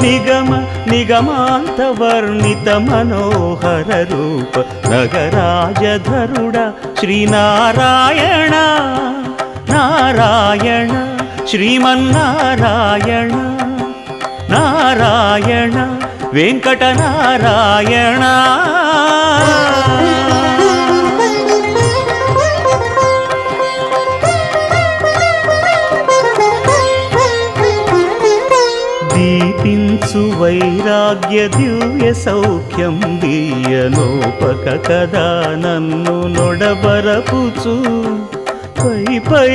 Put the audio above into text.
నిగమ నిగమాంత వర్ణిత మనోహర రూప నగరాజధరుడ శ్రీనారాయణ నారాయణ శ్రీమన్నారాయణ నారాయణ వెంకటనారాయణ దీపించు వైరాగ్య దివ్య సౌఖ్యం దీయనోపక కదా నన్ను నొడబరపుచు పై పై